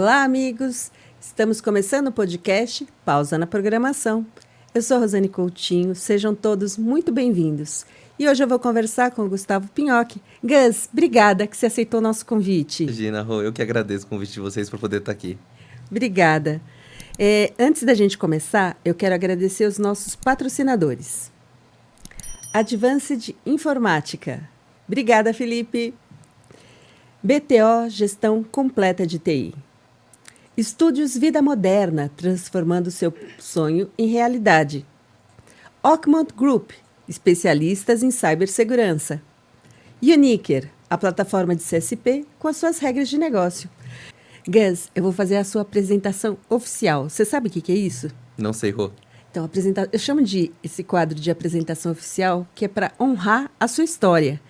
Olá, amigos! Estamos começando o podcast Pausa na Programação. Eu sou Rosane Coutinho, sejam todos muito bem-vindos. E hoje eu vou conversar com o Gustavo Pinhocchi. Gus, obrigada que você aceitou o nosso convite. Imagina, Rô, eu que agradeço o convite de vocês para poder estar aqui. Obrigada. Antes da gente começar, eu quero agradecer os nossos patrocinadores. Advanced Informática. Obrigada, Felipe. BTO Gestão Completa de TI. Estúdios Vida Moderna, transformando seu sonho em realidade. Ockmont Group, especialistas em cibersegurança. Uniker, a plataforma de CSP com as suas regras de negócio. Gus, eu vou fazer a sua apresentação oficial. Você sabe o que é isso? Não sei, Rô. Então, eu chamo de esse quadro de apresentação oficial, que é para honrar a sua história.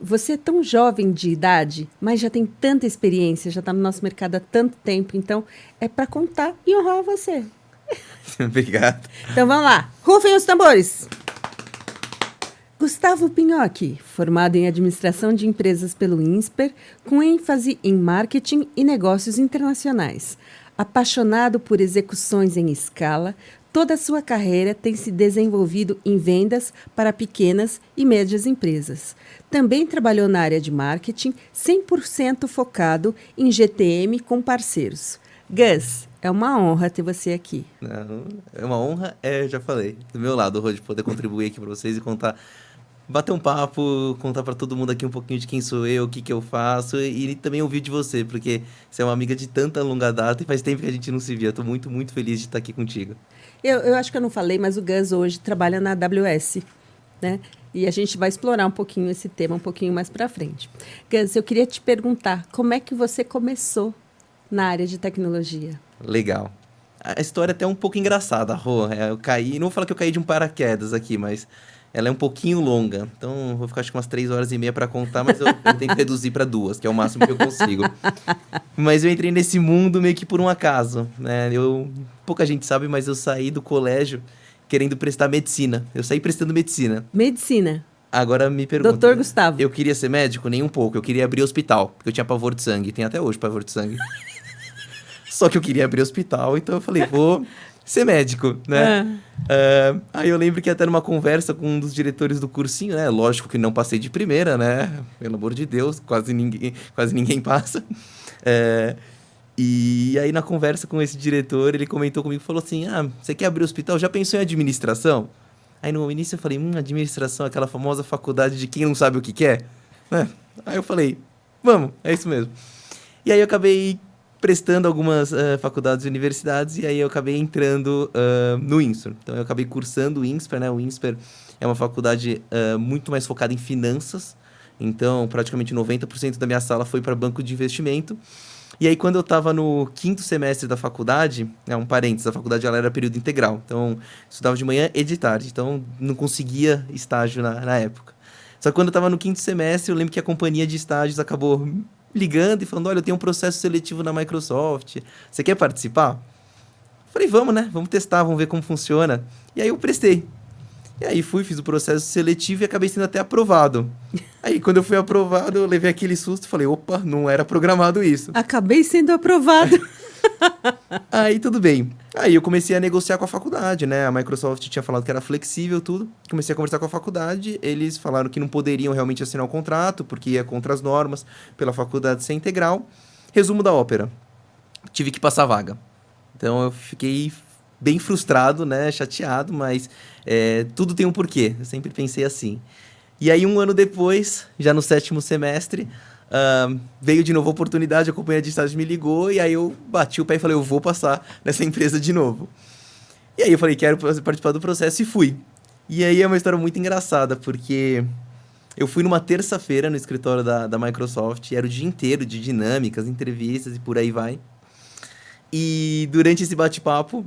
Você é tão jovem de idade, mas já tem tanta experiência, já está no nosso mercado há tanto tempo, então é para contar e honrar você. Obrigado. Então vamos lá, rufem os tambores! Gustavo Pinhocchi, formado em Administração de Empresas pelo INSPER, com ênfase em marketing e negócios internacionais. Apaixonado por execuções em escala, toda a sua carreira tem se desenvolvido em vendas para pequenas e médias empresas. Também trabalhou na área de marketing, 100% focado em GTM com parceiros. Gus, é uma honra ter você aqui. Não, é uma honra, já falei, do meu lado, Rô, de poder contribuir aqui para vocês e bater um papo, contar para todo mundo aqui um pouquinho de quem sou eu, o que eu faço e também ouvir de você, porque você é uma amiga de tanta longa data e faz tempo que a gente não se via. Estou muito, muito feliz de estar aqui contigo. Eu acho que eu não falei, mas o Gus hoje trabalha na AWS, né? E a gente vai explorar um pouquinho esse tema um pouquinho mais para frente. Gus, eu queria te perguntar, como é que você começou na área de tecnologia? Legal. A história é até um pouco engraçada, Rô. Eu caí, não vou falar que eu caí de um paraquedas aqui, mas ela é um pouquinho longa. Então, vou ficar acho que umas 3h30 para contar, mas eu tento reduzir para 2, que é o máximo que eu consigo. Mas eu entrei nesse mundo meio que por um acaso, né? Pouca gente sabe, mas eu saí do colégio querendo prestar medicina. Eu saí prestando medicina. Medicina. Agora me pergunta. Doutor Gustavo. Eu queria ser médico? Nem um pouco. Eu queria abrir hospital, porque eu tinha pavor de sangue. Tem até hoje pavor de sangue. Só que eu queria abrir hospital, então eu falei, vou ser médico, né? Aí eu lembro que até numa conversa com um dos diretores do cursinho, né? Lógico que não passei de primeira, né? Pelo amor de Deus, quase ninguém passa. E aí na conversa com esse diretor, ele comentou comigo e falou assim, você quer abrir hospital? Já pensou em administração? Aí no início eu falei, administração, aquela famosa faculdade de quem não sabe o que quer, né? Aí eu falei, vamos, é isso mesmo. E aí eu acabei prestando algumas faculdades e universidades, e aí eu acabei entrando no INSPER. Então, eu acabei cursando o INSPER, né? O INSPER é uma faculdade muito mais focada em finanças. Então, praticamente 90% da minha sala foi para banco de investimento. E aí, quando eu estava no 5º semestre da faculdade, um parênteses, a faculdade ela era período integral. Então, estudava de manhã e de tarde. Então, não conseguia estágio na época. Só que quando eu estava no 5º semestre, eu lembro que a companhia de estágios acabou ligando e falando, olha, eu tenho um processo seletivo na Microsoft, você quer participar? Falei, vamos, né? Vamos testar, vamos ver como funciona. E aí eu prestei. E aí fiz o processo seletivo e acabei sendo até aprovado. Aí quando eu fui aprovado, eu levei aquele susto e falei, opa, não era programado isso. Acabei sendo aprovado. Aí tudo bem. Aí eu comecei a negociar com a faculdade, né? A Microsoft tinha falado que era flexível, tudo. Comecei a conversar com a faculdade, eles falaram que não poderiam realmente assinar o contrato, porque ia contra as normas, pela faculdade ser integral. Resumo da ópera. Tive que passar vaga. Então eu fiquei bem frustrado, né? Chateado, mas tudo tem um porquê. Eu sempre pensei assim. E aí, um ano depois, já no 7º semestre, veio de novo a oportunidade, a companhia de estágio me ligou, e aí eu bati o pé e falei, eu vou passar nessa empresa de novo. E aí eu falei, quero participar do processo e fui. E aí é uma história muito engraçada, porque eu fui numa terça-feira no escritório da Microsoft, e era o dia inteiro de dinâmicas, entrevistas e por aí vai. E durante esse bate-papo,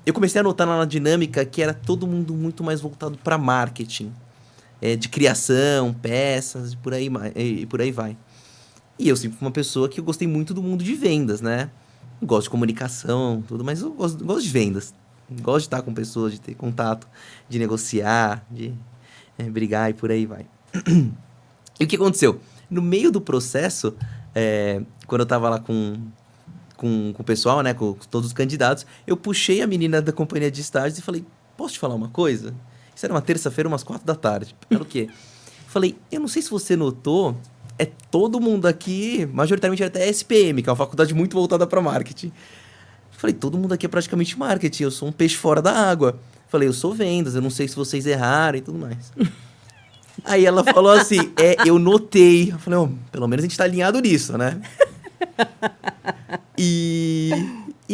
eu comecei a notar na dinâmica que era todo mundo muito mais voltado para marketing. De criação, peças e por aí vai. E eu sempre fui uma pessoa que eu gostei muito do mundo de vendas, né? Eu gosto de comunicação, tudo, mas eu gosto de vendas. Gosto de estar com pessoas, de ter contato, de negociar, de brigar e por aí vai. E o que aconteceu? No meio do processo, quando eu tava lá com o pessoal, né, com todos os candidatos, eu puxei a menina da companhia de estágios e falei, posso te falar uma coisa? Isso era uma terça-feira, umas 4 da tarde. Era o quê? Falei, eu não sei se você notou, é todo mundo aqui, majoritariamente até SPM, que é uma faculdade muito voltada para marketing. Falei, todo mundo aqui é praticamente marketing, eu sou um peixe fora da água. Falei, eu sou vendas, eu não sei se vocês erraram e tudo mais. Aí ela falou assim, eu notei. Eu falei, pelo menos a gente tá alinhado nisso, né? E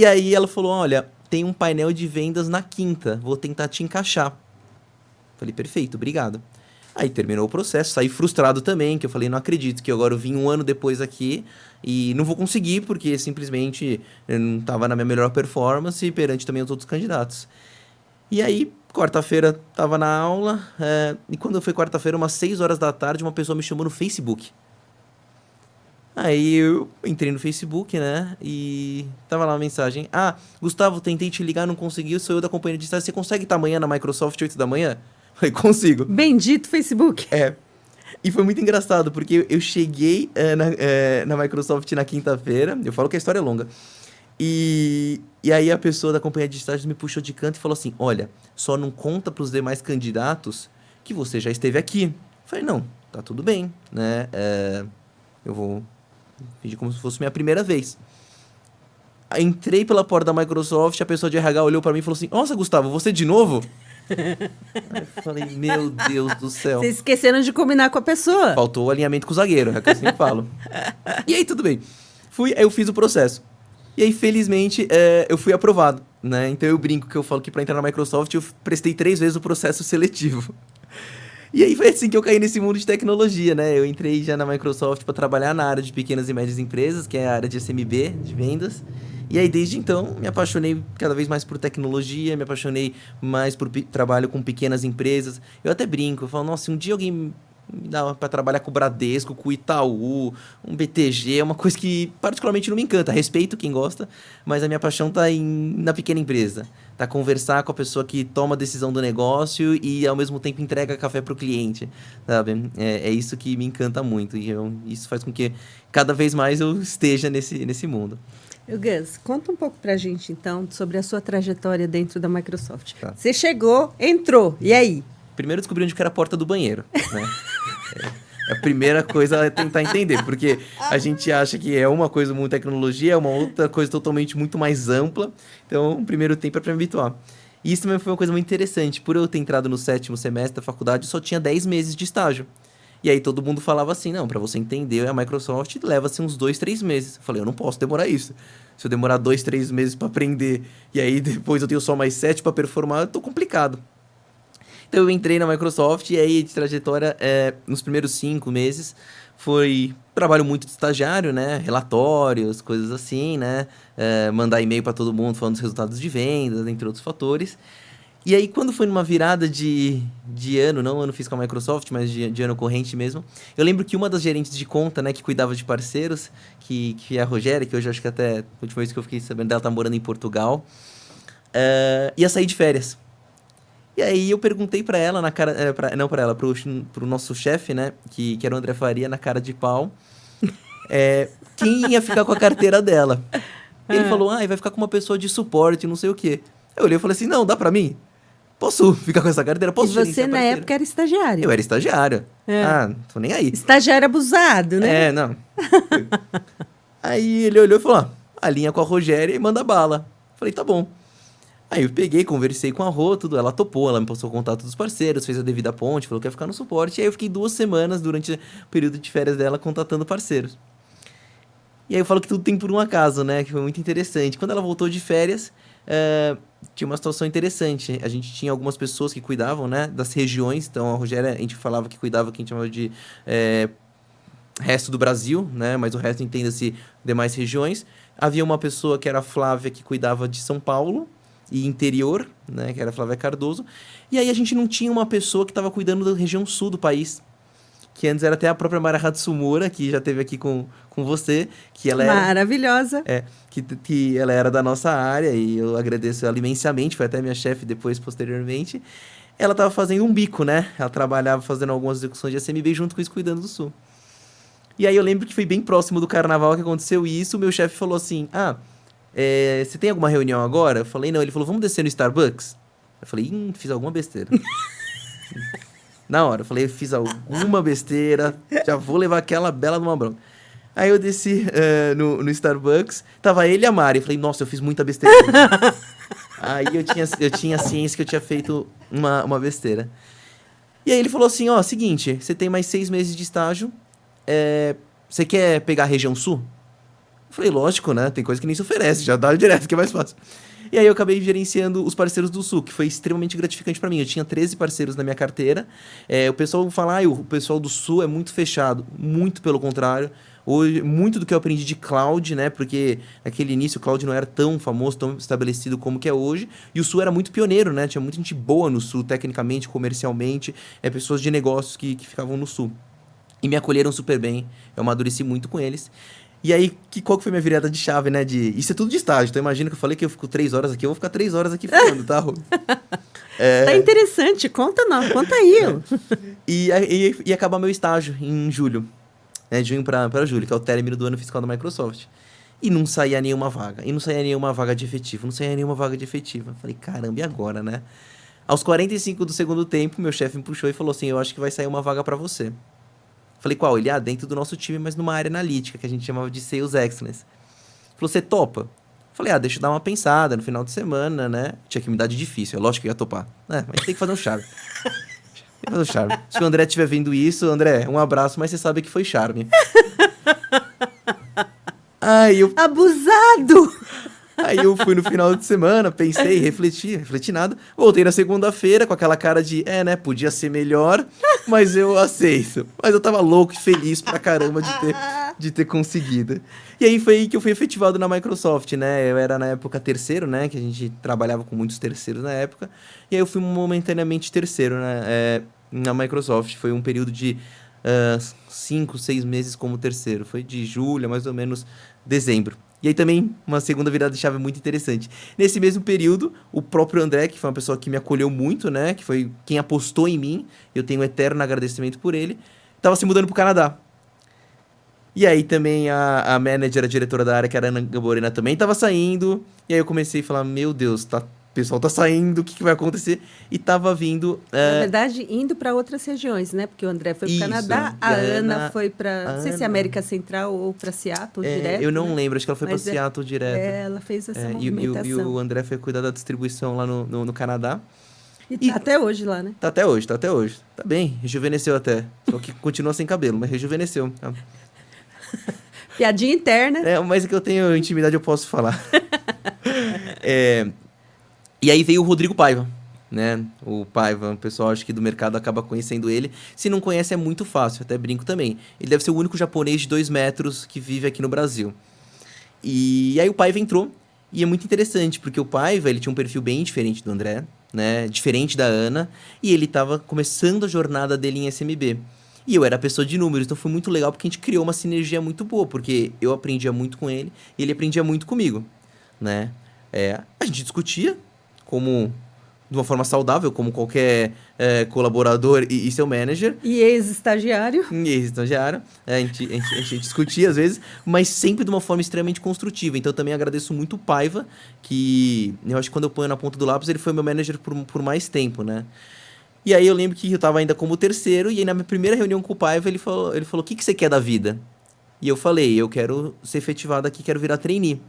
aí ela falou, olha, tem um painel de vendas na quinta, vou tentar te encaixar. Falei, perfeito, obrigado. Aí terminou o processo, saí frustrado também, que eu falei, não acredito que agora eu vim um ano depois aqui e não vou conseguir, porque simplesmente eu não estava na minha melhor performance perante também os outros candidatos. E aí, quarta-feira, estava na aula, e quando foi quarta-feira, umas 6 horas da tarde, uma pessoa me chamou no Facebook. Aí eu entrei no Facebook, né, e tava lá uma mensagem. Ah, Gustavo, tentei te ligar, não consegui, sou eu da companhia de estágio, você consegue estar amanhã na Microsoft 8 da manhã? Falei, consigo. Bendito Facebook. E foi muito engraçado, porque eu cheguei na Microsoft na quinta-feira, eu falo que a história é longa, e aí a pessoa da companhia de estágios me puxou de canto e falou assim, olha, só não conta para os demais candidatos que você já esteve aqui. Eu falei, não, tá tudo bem, né, eu vou fingir como se fosse minha primeira vez. Aí entrei pela porta da Microsoft, a pessoa de RH olhou para mim e falou assim, nossa, Gustavo, você de novo? Aí eu falei, meu Deus do céu. Vocês esqueceram de combinar com a pessoa. Faltou o alinhamento com o zagueiro, é o que eu sempre falo. E aí, tudo bem. Aí eu fiz o processo. E aí, felizmente, eu fui aprovado, né? Então eu brinco que eu falo que para entrar na Microsoft eu prestei 3 vezes o processo seletivo. E aí foi assim que eu caí nesse mundo de tecnologia, né? Eu entrei já na Microsoft para trabalhar na área de pequenas e médias empresas, que é a área de SMB, de vendas. E aí, desde então, me apaixonei cada vez mais por tecnologia, me apaixonei mais por trabalho com pequenas empresas. Eu até brinco, eu falo, nossa, se um dia alguém me dá para trabalhar com o Bradesco, com o Itaú, um BTG, é uma coisa que particularmente não me encanta. Respeito quem gosta, mas a minha paixão tá na pequena empresa. Tá conversar com a pessoa que toma a decisão do negócio e, ao mesmo tempo, entrega café para o cliente, sabe? É isso que me encanta muito. E isso faz com que cada vez mais eu esteja nesse mundo. Gus, conta um pouco pra gente, então, sobre a sua trajetória dentro da Microsoft. Tá. Você chegou, entrou, e aí? Primeiro eu descobri onde que era a porta do banheiro, né? A primeira coisa é tentar entender, porque a gente acha que é uma coisa muito tecnologia, é uma outra coisa totalmente muito mais ampla. Então, o primeiro tempo é para me habituar. E isso também foi uma coisa muito interessante. Por eu ter entrado no 7º semestre da faculdade, eu só tinha 10 meses de estágio. E aí todo mundo falava assim, não, para você entender, a Microsoft leva-se uns 2, 3 meses. Eu falei, eu não posso demorar isso. Se eu demorar 2, 3 meses para aprender, e aí depois eu tenho só mais 7 para performar, eu tô complicado. Então eu entrei na Microsoft e aí de trajetória, nos primeiros 5 meses, foi trabalho muito de estagiário, né? Relatórios, coisas assim, né? Mandar e-mail para todo mundo falando dos resultados de vendas, entre outros fatores. E aí, quando foi numa virada de ano, não ano fiscal Microsoft, mas de ano corrente mesmo, eu lembro que uma das gerentes de conta, né, que cuidava de parceiros, que é a Rogéria, que hoje eu acho que até a última vez que eu fiquei sabendo dela tá morando em Portugal, ia sair de férias. E aí eu perguntei pra ela, pro nosso chefe, né, que era o André Faria, na cara de pau, quem ia ficar com a carteira dela. E ele falou, vai ficar com uma pessoa de suporte, não sei o quê. Eu olhei e falei assim, não, dá pra mim? Posso ficar com essa carteira? Posso E você, na época, era estagiário. Eu era estagiário. Tô nem aí. Estagiário abusado, né? Não. Aí ele olhou e falou, alinha com a Rogéria e manda bala. Falei, tá bom. Aí eu peguei, conversei com a Rô, tudo, ela topou, ela me passou o contato dos parceiros, fez a devida ponte, falou que ia ficar no suporte. E aí eu fiquei 2 semanas durante o período de férias dela contatando parceiros. E aí eu falo que tudo tem por um acaso, né? Que foi muito interessante. Quando ela voltou de férias, tinha uma situação interessante. A gente tinha algumas pessoas que cuidavam, né, das regiões. Então, a Rogéria, a gente falava que cuidava, que a gente chamava de resto do Brasil, né? Mas o resto entenda-se demais regiões. Havia uma pessoa que era a Flávia, que cuidava de São Paulo e interior, né? Que era a Flávia Cardoso. E aí a gente não tinha uma pessoa que estava cuidando da região sul do país. Que antes era até a própria Mara Hatsumura, que já esteve aqui com você, que ela era... Maravilhosa. Que ela era da nossa área, e eu agradeço ela imensamente, foi até minha chefe depois, posteriormente. Ela estava fazendo um bico, né? Ela trabalhava fazendo algumas execuções de SMB junto com isso, cuidando do Sul. E aí eu lembro que foi bem próximo do carnaval que aconteceu isso. O meu chefe falou assim, você tem alguma reunião agora? Eu falei, não. Ele falou, vamos descer no Starbucks? Eu falei, fiz alguma besteira. Na hora, eu falei, fiz alguma besteira, já vou levar aquela bela de uma bronca. Aí eu desci no Starbucks, tava ele e a Mari. Eu falei, nossa, eu fiz muita besteira. Aí eu tinha ciência que eu tinha feito uma besteira. E aí ele falou assim, seguinte, você tem mais 6 meses de estágio, você quer pegar a região sul? Eu falei, lógico, né? Tem coisa que nem se oferece, já dá direto, que é mais fácil. E aí eu acabei gerenciando os parceiros do Sul, que foi extremamente gratificante pra mim. Eu tinha 13 parceiros na minha carteira. O pessoal fala, o pessoal do Sul é muito fechado. Muito pelo contrário. Hoje, muito do que eu aprendi de cloud, né? Porque naquele início o cloud não era tão famoso, tão estabelecido como que é hoje. E o Sul era muito pioneiro, né? Tinha muita gente boa no Sul, tecnicamente, comercialmente. Pessoas de negócios que ficavam no Sul. E me acolheram super bem. Eu amadureci muito com eles. E aí, qual que foi minha virada de chave, né? Isso é tudo de estágio. Então, imagina que eu falei que eu fico 3 horas aqui. Eu vou ficar 3 horas aqui falando, tá, Rô? Tá interessante. Conta aí. E acabar meu estágio em julho. Né? De junho pra julho, que é o término do ano fiscal da Microsoft. E não saía nenhuma vaga. E não saía nenhuma vaga de efetivo. Não saía nenhuma vaga de efetivo. Falei, caramba, e agora, né? Aos 45 do segundo tempo, meu chefe me puxou e falou assim, eu acho que vai sair uma vaga pra você. Falei, qual? Ele, dentro do nosso time, mas numa área analítica, que a gente chamava de Sales Excellence. Falou, você topa? Falei, deixa eu dar uma pensada no final de semana, né? Tinha que me dar de difícil, é lógico que eu ia topar. Mas tem que fazer um charme. Se o André estiver vendo isso, André, um abraço, mas você sabe que foi charme. Abusado! Aí eu fui no final de semana, pensei, refleti nada. Voltei na segunda-feira com aquela cara de, podia ser melhor, mas eu aceito. Mas eu tava louco e feliz pra caramba de ter conseguido. E aí foi aí que eu fui efetivado na Microsoft, né? Eu era na época terceiro, né? Que a gente trabalhava com muitos terceiros na época. E aí eu fui momentaneamente terceiro, né? Na Microsoft. Foi um período de 5, 6 meses como terceiro. Foi de julho a mais ou menos dezembro. E aí também uma segunda virada de chave muito interessante. Nesse mesmo período, o próprio André, que foi uma pessoa que me acolheu muito, né? Que foi quem apostou em mim. Eu tenho um eterno agradecimento por ele. Estava se mudando para o Canadá. E aí também a manager, a diretora da área, que era a Ana Gamborena, também estava saindo. E aí eu comecei a falar, meu Deus, o pessoal tá saindo, o que vai acontecer? E tava vindo... Na verdade, indo para outras regiões, né? Porque o André foi para o Canadá, a Ana foi para... Não sei se é América Central ou para Seattle direto. Eu não lembro, acho que ela foi para Seattle direto. Ela fez essa movimentação. E o André foi cuidar da distribuição lá no Canadá. E tá até hoje lá, né? Tá até hoje. Tá bem, rejuvenesceu até. Só que continua sem cabelo, mas rejuvenesceu. Piadinha interna. Mas é que eu tenho intimidade, eu posso falar. E aí veio o Rodrigo Paiva, né? O Paiva, o pessoal acho que do mercado acaba conhecendo ele. Se não conhece, é muito fácil, até brinco também. Ele deve ser o único japonês de 2 metros que vive aqui no Brasil. E aí o Paiva entrou, e é muito interessante, porque o Paiva, ele tinha um perfil bem diferente do André, né? Diferente da Ana, e ele estava começando a jornada dele em SMB. E eu era a pessoa de números, então foi muito legal porque a gente criou uma sinergia muito boa, porque eu aprendia muito com ele e ele aprendia muito comigo, né? A gente discutia de uma forma saudável, como qualquer colaborador e seu manager. E ex-estagiário. A gente discutia às vezes, mas sempre de uma forma extremamente construtiva. Então eu também agradeço muito o Paiva, que eu acho que quando eu ponho na ponta do lápis, ele foi meu manager por mais tempo, né? E aí eu lembro que eu estava ainda como terceiro, e aí na minha primeira reunião com o Paiva, ele falou, o que você quer da vida? E eu falei, eu quero ser efetivado aqui, quero virar trainee.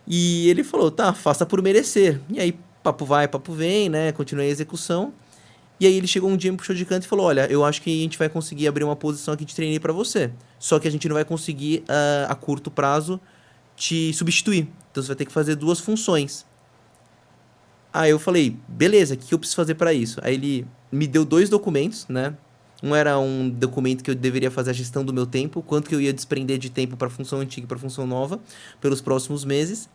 E ele falou, tá, faça por merecer. E aí, papo vai, papo vem, né? Continuei a execução. E aí ele chegou um dia, me puxou de canto e falou, olha, eu acho que a gente vai conseguir abrir uma posição aqui de trainee para você. Só que a gente não vai conseguir, a curto prazo, te substituir. Então você vai ter que fazer 2 funções. Aí eu falei, beleza, o que eu preciso fazer para isso? Aí ele me deu 2 documentos, né? Um era um documento que eu deveria fazer a gestão do meu tempo, quanto que eu ia desprender de tempo para a função antiga e para a função nova, pelos próximos meses.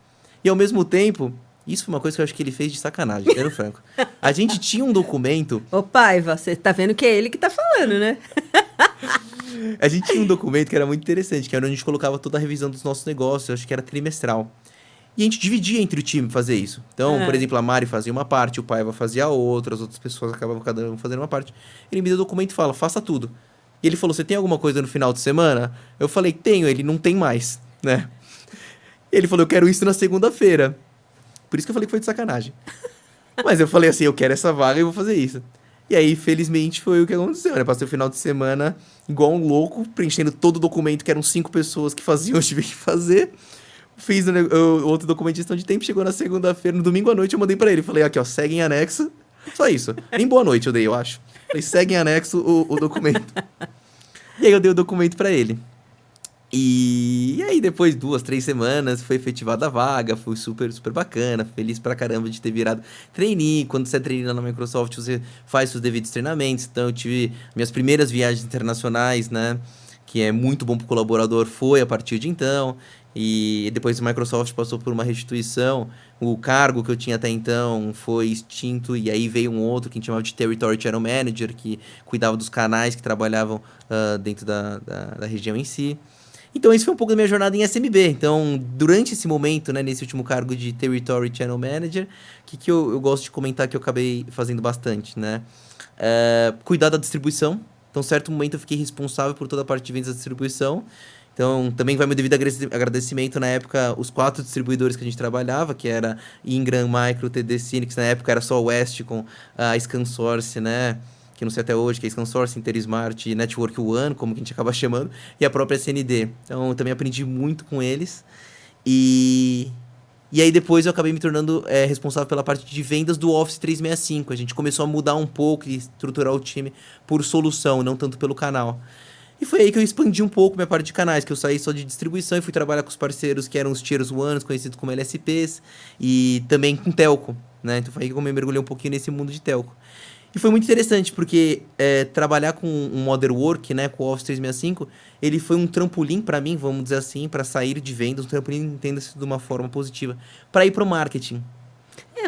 E ao mesmo tempo, isso foi uma coisa que eu acho que ele fez de sacanagem, sendo franco. A gente tinha um documento... Ô Paiva, você tá vendo que é ele que tá falando, né? A gente tinha um documento que era muito interessante, que era onde a gente colocava toda a revisão dos nossos negócios, eu acho que era trimestral. E a gente dividia entre o time fazer isso. Então, por exemplo, a Mari fazia uma parte, o Paiva fazia a outra, as outras pessoas acabavam cada um fazendo uma parte. Ele me deu o documento e fala, faça tudo. E ele falou, você tem alguma coisa no final de semana? Eu falei, tenho. Ele, não tem mais, né? Ele falou, eu quero isso na segunda-feira. Por isso que eu falei que foi de sacanagem. Mas eu falei assim, eu quero essa vaga e vou fazer isso. E aí, felizmente, foi o que aconteceu, né? Passei o final de semana igual um louco, preenchendo todo o documento, que eram 5 pessoas que faziam, eu tive que fazer. Fiz outro documento de gestão de tempo, chegou na segunda-feira, no domingo à noite eu mandei pra ele. Falei, aqui ó, segue em anexo. Só isso. Nem boa noite eu dei, eu acho. Falei, segue em anexo o documento. E aí eu dei o documento pra ele. E aí depois 2, 3 semanas foi efetivada a vaga, foi super, super bacana, feliz pra caramba de ter virado trainee. Quando você é trainee lá na Microsoft, você faz seus devidos treinamentos. Então eu tive minhas primeiras viagens internacionais, né? Que é muito bom pro colaborador, foi a partir de então. E depois a Microsoft passou por uma restituição, o cargo que eu tinha até então foi extinto, e aí veio um outro que a gente chamava de Territory Channel Manager, que cuidava dos canais que trabalhavam dentro da região em si. Então, esse foi um pouco da minha jornada em SMB. Então, durante esse momento, né, nesse último cargo de Territory Channel Manager, o que eu gosto de comentar que eu acabei fazendo bastante, né? Cuidar da distribuição. Então, certo momento, eu fiquei responsável por toda a parte de vendas da distribuição. Então, também vai meu devido agradecimento, na época, os 4 distribuidores que a gente trabalhava, que era Ingram, Micro, TD Synnex, na época era só o West com a ScanSource, né? Que não sei até hoje, que é ScanSource, InterSmart, Network One, como que a gente acaba chamando, e a própria SND. Então, eu também aprendi muito com eles. E aí, depois, eu acabei me tornando responsável pela parte de vendas do Office 365. A gente começou a mudar um pouco e estruturar o time por solução, não tanto pelo canal. E foi aí que eu expandi um pouco minha parte de canais, que eu saí só de distribuição e fui trabalhar com os parceiros que eram os Tier 1, conhecidos como LSPs, e também com telco, né? Então foi aí que eu me mergulhei um pouquinho nesse mundo de telco. E foi muito interessante, porque trabalhar com um Modern Work, né, com o Office 365, ele foi um trampolim para mim, vamos dizer assim, para sair de vendas, um trampolim, entenda-se de uma forma positiva, para ir para o marketing.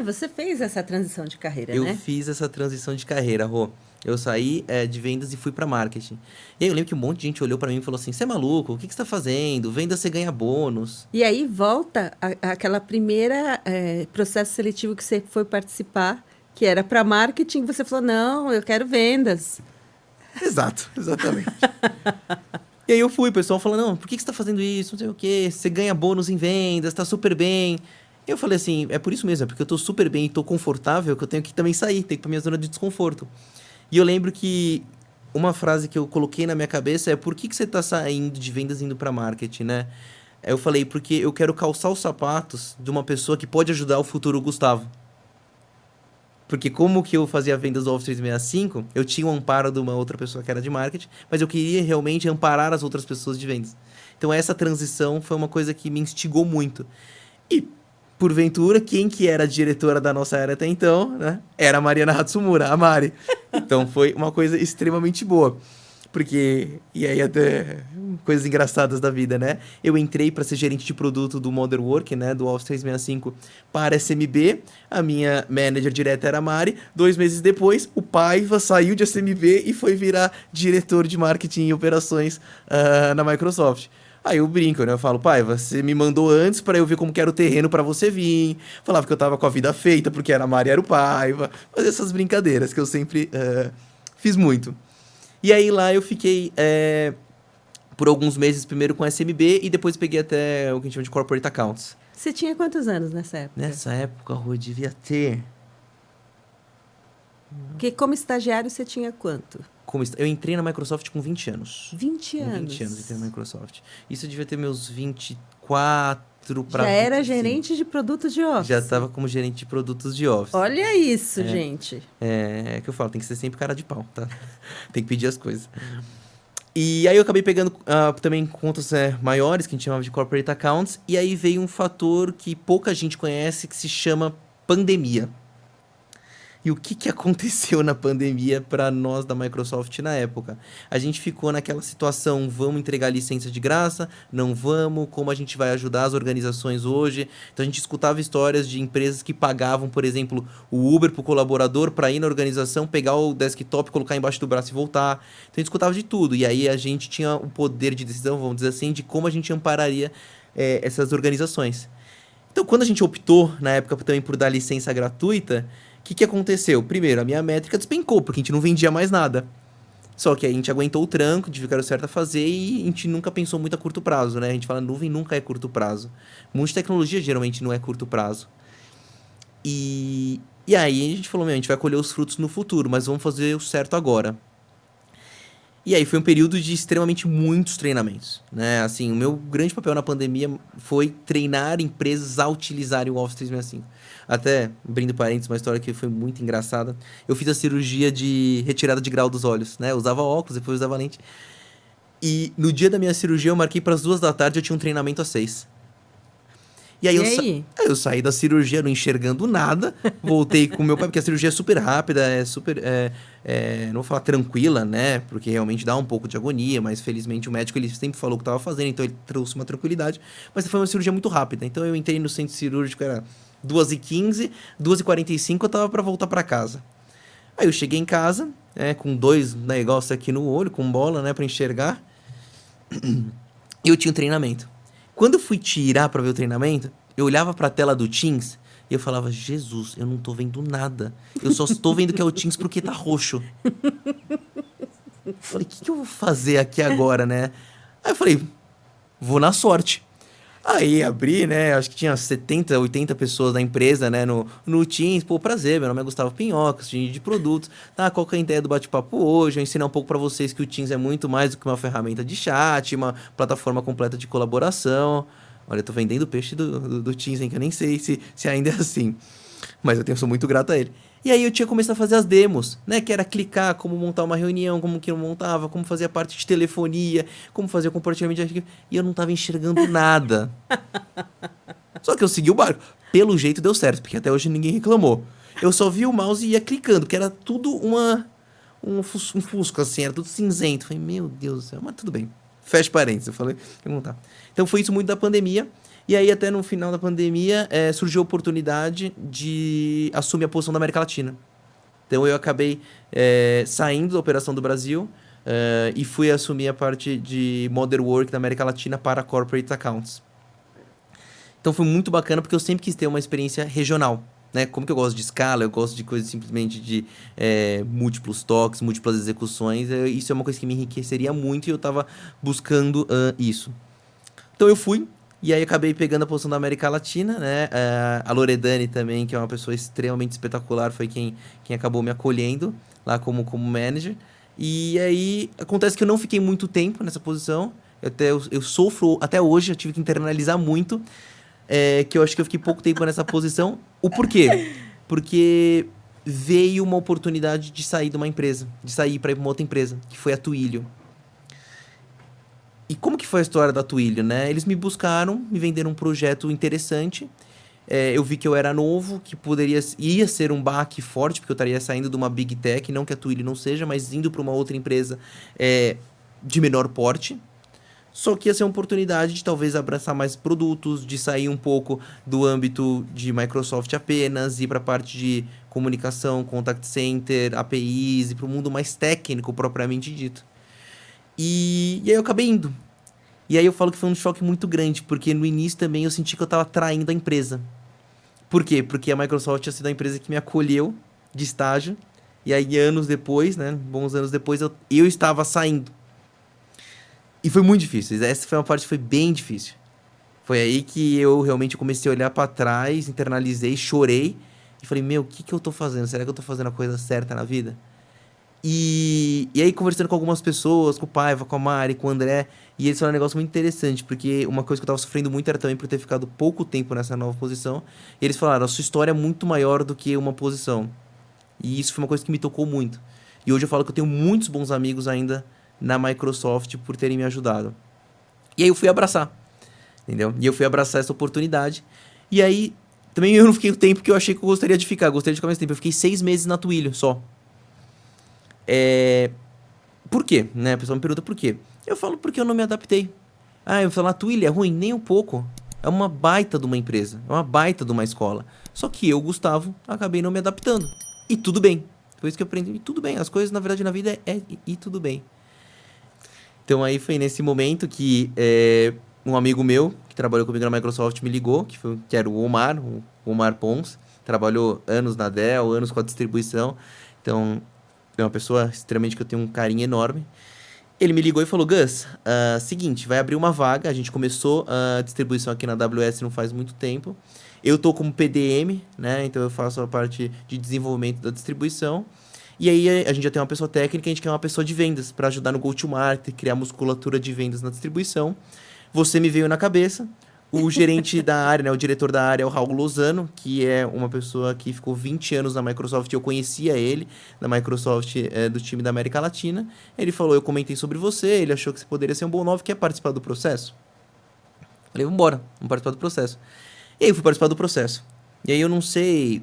Você fez essa transição de carreira, Eu né? fiz essa transição de carreira, Rô. Eu saí de vendas e fui para marketing. E aí eu lembro que um monte de gente olhou para mim e falou assim, você é maluco? O que você está fazendo? Venda você ganha bônus. E aí volta aquela primeira processo seletivo que você foi participar, que era para marketing, você falou, não, eu quero vendas. Exato, exatamente. E aí eu fui, o pessoal falou, não, por que você está fazendo isso? Não sei o quê, você ganha bônus em vendas, está super bem. E eu falei assim, é por isso mesmo, é porque eu estou super bem e estou confortável que eu tenho que também sair, tenho que ir para minha zona de desconforto. E eu lembro que uma frase que eu coloquei na minha cabeça é, por que você está saindo de vendas e indo para marketing, né? Eu falei, porque eu quero calçar os sapatos de uma pessoa que pode ajudar o futuro Gustavo. Porque como que eu fazia vendas do Office 365, eu tinha um amparo de uma outra pessoa que era de marketing, mas eu queria realmente amparar as outras pessoas de vendas. Então essa transição foi uma coisa que me instigou muito. E, porventura, quem que era a diretora da nossa área até então, né? Era a Mariana Hatsumura, a Mari. Então foi uma coisa extremamente boa. Porque, e aí até coisas engraçadas da vida, né? Eu entrei para ser gerente de produto do Modern Work, né? Do Office 365 para SMB. A minha manager direta era a Mari. 2 meses depois, o Paiva saiu de SMB e foi virar diretor de marketing e operações na Microsoft. Aí eu brinco, né? Eu falo, Paiva, você me mandou antes para eu ver como que era o terreno para você vir. Falava que eu tava com a vida feita porque era a Mari, era o Paiva. Fazer essas brincadeiras que eu sempre fiz muito. E aí lá eu fiquei por alguns meses primeiro com SMB e depois peguei até o que a gente chama de Corporate Accounts. Você tinha quantos anos nessa época? Nessa época, eu devia ter... Porque como estagiário você tinha quanto? Eu entrei na Microsoft com 20 anos. 20 anos? Com 20 anos entrei na Microsoft. Isso eu devia ter meus 24 para 25. Já era gerente de produtos de Office? Já estava como gerente de produtos de Office. Olha isso, gente. É que eu falo, tem que ser sempre cara de pau, tá? Tem que pedir as coisas. E aí eu acabei pegando também contas maiores, que a gente chamava de Corporate Accounts, e aí veio um fator que pouca gente conhece, que se chama pandemia. E o que aconteceu na pandemia para nós da Microsoft na época? A gente ficou naquela situação, vamos entregar licença de graça? Não vamos? Como a gente vai ajudar as organizações hoje? Então a gente escutava histórias de empresas que pagavam, por exemplo, o Uber para o colaborador para ir na organização, pegar o desktop, colocar embaixo do braço e voltar. Então a gente escutava de tudo. E aí a gente tinha o poder de decisão, vamos dizer assim, de como a gente ampararia essas organizações. Então quando a gente optou, na época também por dar licença gratuita, o que aconteceu? Primeiro, a minha métrica despencou, porque a gente não vendia mais nada. Só que aí a gente aguentou o tranco de ficar o certo a fazer e a gente nunca pensou muito a curto prazo, né? A gente fala, nuvem nunca é curto prazo. Muita tecnologia geralmente não é curto prazo. E aí a gente falou, meu, a gente vai colher os frutos no futuro, mas vamos fazer o certo agora. E aí foi um período de extremamente muitos treinamentos, né? Assim, o meu grande papel na pandemia foi treinar empresas a utilizarem o Office 365. Até, abrindo parênteses, uma história que foi muito engraçada. Eu fiz a cirurgia de retirada de grau dos olhos, né? Eu usava óculos, depois usava lente. E no dia da minha cirurgia eu marquei para as 2 da tarde, eu tinha um treinamento às 6. E aí E aí? eu saí da cirurgia não enxergando nada, voltei com meu pai, porque a cirurgia é super rápida, é super, não vou falar tranquila, né? Porque realmente dá um pouco de agonia, mas felizmente o médico ele sempre falou o que estava fazendo, então ele trouxe uma tranquilidade. Mas foi uma cirurgia muito rápida, então eu entrei no centro cirúrgico, era 2h15, 2h45 eu tava para voltar para casa. Aí eu cheguei em casa, com 2 negócios aqui no olho, com bola, né, para enxergar, e eu tinha um treinamento. Quando eu fui tirar pra ver o treinamento, eu olhava pra tela do Teams e eu falava, Jesus, eu não tô vendo nada. Eu só estou vendo que é o Teams porque tá roxo. Eu falei, o que eu vou fazer aqui agora, né? Aí eu falei, vou na sorte. Aí abri, né? Acho que tinha 70, 80 pessoas da empresa, né? No Teams. Pô, prazer, meu nome é Gustavo Pinhoca, sou de produtos. Tá, qual que é a ideia do bate-papo hoje? Eu ensinar um pouco pra vocês que o Teams é muito mais do que uma ferramenta de chat, uma plataforma completa de colaboração. Olha, eu tô vendendo peixe do Teams, hein? Que eu nem sei se ainda é assim. Mas sou muito grato a ele. E aí eu tinha começado a fazer as demos, né? Que era clicar, como montar uma reunião, como que eu montava, como fazer a parte de telefonia, como fazer o compartilhamento de arquivo. E eu não tava enxergando nada. Só que eu segui o barco. Pelo jeito deu certo, porque até hoje ninguém reclamou. Eu só vi o mouse e ia clicando, porque era tudo um fusco, assim, era tudo cinzento. Eu falei, meu Deus do céu, mas tudo bem. Fecha parênteses, eu falei, vou montar. Então foi isso muito da pandemia. E aí, até no final da pandemia, surgiu a oportunidade de assumir a posição da América Latina. Então, eu acabei saindo da operação do Brasil e fui assumir a parte de Modern Work da América Latina para Corporate Accounts. Então, foi muito bacana, porque eu sempre quis ter uma experiência regional. Né? Como que eu gosto de escala, eu gosto de coisas simplesmente de múltiplos toques, múltiplas execuções. Isso é uma coisa que me enriqueceria muito e eu estava buscando isso. Então, eu fui. E aí acabei pegando a posição da América Latina, né? A Loredane também, que é uma pessoa extremamente espetacular, foi quem acabou me acolhendo lá como manager. E aí acontece que eu não fiquei muito tempo nessa posição. Eu sofro até hoje, eu tive que internalizar muito, que eu acho que eu fiquei pouco tempo nessa posição. O porquê? Porque veio uma oportunidade de sair de uma empresa, de sair para ir para uma outra empresa, que foi a Twilio. E como que foi a história da Twilio, né? Eles me buscaram, me venderam um projeto interessante. Eu vi que eu era novo, que ia ser um baque forte, porque eu estaria saindo de uma Big Tech, não que a Twilio não seja, mas indo para uma outra empresa de menor porte. Só que ia ser uma oportunidade de talvez abraçar mais produtos, de sair um pouco do âmbito de Microsoft apenas, ir para a parte de comunicação, contact center, APIs, e para o mundo mais técnico propriamente dito. E aí eu acabei indo. E aí eu falo que foi um choque muito grande, porque no início também eu senti que eu estava traindo a empresa. Por quê? Porque a Microsoft tinha sido a empresa que me acolheu de estágio, e aí anos depois, né, bons anos depois, eu estava saindo. E foi muito difícil, essa foi uma parte que foi bem difícil. Foi aí que eu realmente comecei a olhar para trás, internalizei, chorei, e falei, meu, o que eu tô fazendo? Será que eu tô fazendo a coisa certa na vida? E aí, conversando com algumas pessoas, com o Paiva, com a Mari, com o André, e eles falaram um negócio muito interessante, porque uma coisa que eu tava sofrendo muito era também por ter ficado pouco tempo nessa nova posição. E eles falaram, a sua história é muito maior do que uma posição. E isso foi uma coisa que me tocou muito. E hoje eu falo que eu tenho muitos bons amigos ainda na Microsoft por terem me ajudado. E aí eu fui abraçar, entendeu? E eu fui abraçar essa oportunidade. E aí, também eu não fiquei o tempo que eu achei que eu gostaria de ficar. Gostaria de ficar mais tempo. Eu fiquei 6 meses na Twilio só. Por quê? Né? A pessoa me pergunta por quê. Eu falo porque eu não me adaptei. Eu falo, a Twilio é ruim? Nem um pouco. É uma baita de uma empresa. É uma baita de uma escola. Só que eu, Gustavo, acabei não me adaptando. E tudo bem. Foi isso que eu aprendi. E tudo bem. As coisas, na verdade, na vida e tudo bem. Então, aí foi nesse momento que um amigo meu, que trabalhou comigo na Microsoft, me ligou, que era o Omar Pons. Trabalhou anos na Dell, anos com a distribuição. Então, é uma pessoa extremamente que eu tenho um carinho enorme. Ele me ligou e falou, Gus, seguinte, vai abrir uma vaga, a gente começou a distribuição aqui na AWS não faz muito tempo. Eu tô como PDM, né, então eu faço a parte de desenvolvimento da distribuição. E aí a gente já tem uma pessoa técnica, a gente quer uma pessoa de vendas para ajudar no go-to-market, criar musculatura de vendas na distribuição. Você me veio na cabeça. O gerente da área, né, o diretor da área é o Raul Lozano, que é uma pessoa que ficou 20 anos na Microsoft. Eu conhecia ele, da Microsoft, do time da América Latina. Ele falou, eu comentei sobre você, ele achou que você poderia ser um bom nome, quer participar do processo? Falei, vamos participar do processo. E aí eu fui participar do processo. E aí eu não sei,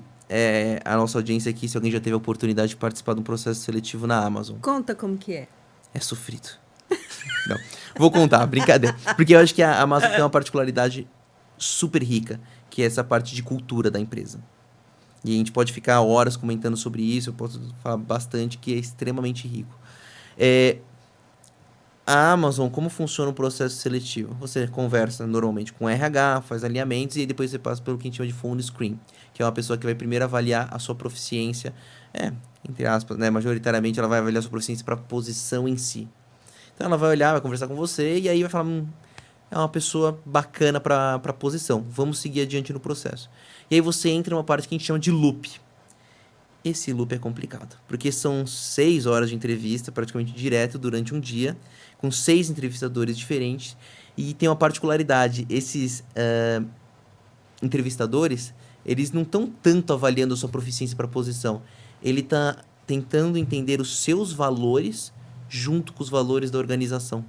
a nossa audiência aqui, se alguém já teve a oportunidade de participar de um processo seletivo na Amazon. Conta como que é. É sofrido. Não, vou contar, brincadeira. Porque eu acho que a Amazon tem uma particularidade super rica, que é essa parte de cultura da empresa. E a gente pode ficar horas comentando sobre isso, eu posso falar bastante, que é extremamente rico. A Amazon, como funciona o processo seletivo? Você conversa normalmente com o RH, faz alinhamentos e aí depois você passa pelo que a gente chama de phone screen, que é uma pessoa que vai primeiro avaliar a sua proficiência, entre aspas, né? Majoritariamente ela vai avaliar a sua proficiência para a posição em si. Então ela vai olhar, vai conversar com você e aí vai falar, é uma pessoa bacana para a posição, vamos seguir adiante no processo. E aí você entra numa parte que a gente chama de loop. Esse loop é complicado, porque são 6 horas de entrevista, praticamente direto, durante um dia, com 6 entrevistadores diferentes, e tem uma particularidade, esses entrevistadores, eles não estão tanto avaliando a sua proficiência para a posição, ele está tentando entender os seus valores junto com os valores da organização.